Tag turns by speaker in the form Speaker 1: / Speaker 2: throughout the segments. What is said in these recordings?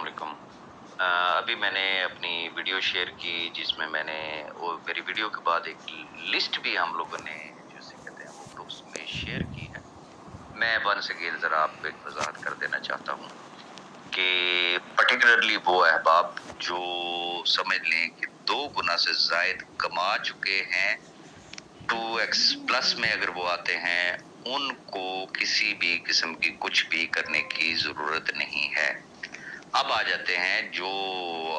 Speaker 1: वालेकुम। अभी मैंने अपनी वीडियो शेयर की जिसमें मैंने वो मेरी वीडियो के बाद एक लिस्ट भी हम लोगों ने जिसे कहते हैं वो ग्रुप्स में शेयर की है। मैं वंस अगेन ज़रा आपको एक वज़ाहत कर देना चाहता हूँ कि पर्टिकुलरली वो अहबाब जो समझ लें कि 2 गुना से ज़ायद कमा चुके हैं, 2x प्लस में अगर वो आते हैं, उनको किसी भी किस्म की कुछ भी करने की ज़रूरत नहीं है। अब आ जाते हैं जो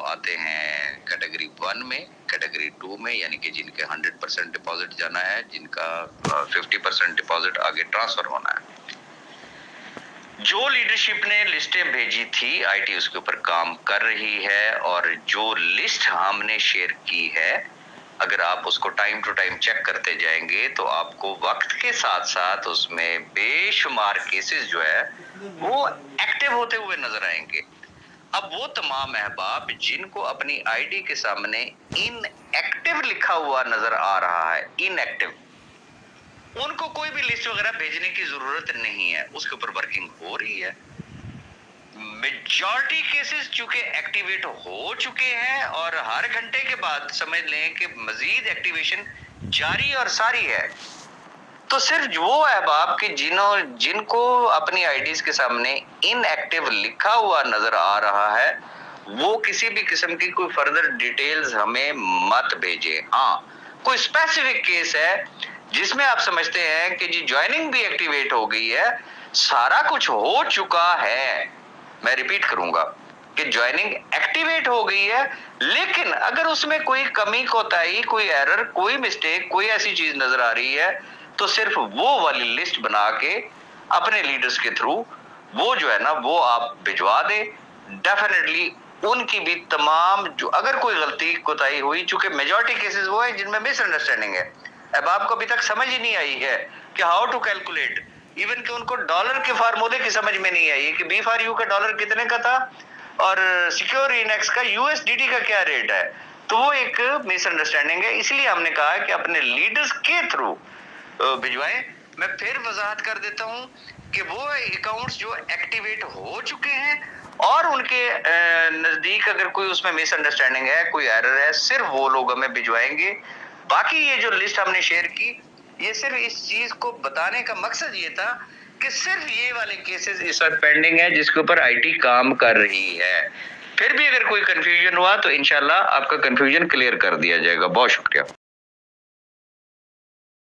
Speaker 1: आते हैं कैटेगरी 1 में, कैटेगरी 2 में, यानी कि जिनके 100% डिपॉजिट जाना है, जिनका 50% डिपॉजिट आगे ट्रांसफर होना है। जो लीडरशिप ने लिस्टें भेजी थी, आईटी उसके ऊपर काम कर रही है और जो लिस्ट हमने शेयर की है, अगर आप उसको टाइम टू टाइम चेक करते जाएंगे तो आपको वक्त के साथ साथ उसमें बेशुमार केसेस जो है वो एक्टिव होते हुए नजर आएंगे। अब वो तमाम अहबाब जिनको अपनी आईडी के सामने इनएक्टिव लिखा हुआ नजर आ रहा है, इनएक्टिव, उनको कोई भी लिस्ट वगैरह भेजने की जरूरत नहीं है, उसके ऊपर वर्किंग हो रही है। मेजॉरिटी केसेस चूंकि एक्टिवेट हो चुके हैं और हर घंटे के बाद समझ लें कि मजीद एक्टिवेशन जारी और सारी है। तो सिर्फ वो अहबाब के जिनको अपनी आईडीज के सामने इनएक्टिव लिखा हुआ नजर आ रहा है, वो किसी भी किस्म की कोई फर्दर डिटेल्स हमें मत भेजे। हाँ, कोई स्पेसिफिक केस है जिसमें आप समझते हैं कि जी ज्वाइनिंग भी एक्टिवेट हो गई है, सारा कुछ हो चुका है, मैं रिपीट करूंगा कि ज्वाइनिंग एक्टिवेट हो गई है, लेकिन अगर उसमें कोई कमी कोताही, कोई एरर, कोई मिस्टेक, कोई ऐसी चीज नजर आ रही है, तो सिर्फ वो वाली लिस्ट बना के अपने लीडर्स के थ्रू वो जो है ना वो आप भिजवा दे। डेफिनेटली उनकी भी तमाम जो अगर कोई गलती कोताही हुई, चूंकि मेजॉरिटी केसेस वो है जिनमें मिसअंडरस्टैंडिंग है, अब आपको अभी तक समझ ही नहीं आई है कि हाउ टू कैलकुलेट, इवन कि उनको डॉलर के फार्मूले की समझ में नहीं आई कि बी फॉर यू का डॉलर कितने का था और सिक्योर इनेक्स का यूएसडीटी का क्या रेट है। तो वो एक मिसअंडरस्टैंडिंग है, इसलिए हमने कहा कि अपने लीडर्स के थ्रू भिजवाएं। मैं फिर वजाहत कर देता हूं कि वो अकाउंट्स जो एक्टिवेट हो चुके हैं और उनके नजदीक अगर कोई उसमें मिसअंडरस्टैंडिंग है, कोई एरर है, सिर्फ वो लोग हमें भिजवाएंगे। बाकी ये जो लिस्ट हमने शेयर की, ये सिर्फ इस चीज को बताने का मकसद ये था कि सिर्फ ये वाले केसेस इस वक्त पेंडिंग है जिसके ऊपर आईटी काम कर रही है। फिर भी अगर कोई कंफ्यूजन हुआ तो इंशाल्लाह आपका कंफ्यूजन क्लियर कर दिया जाएगा। बहुत शुक्रिया।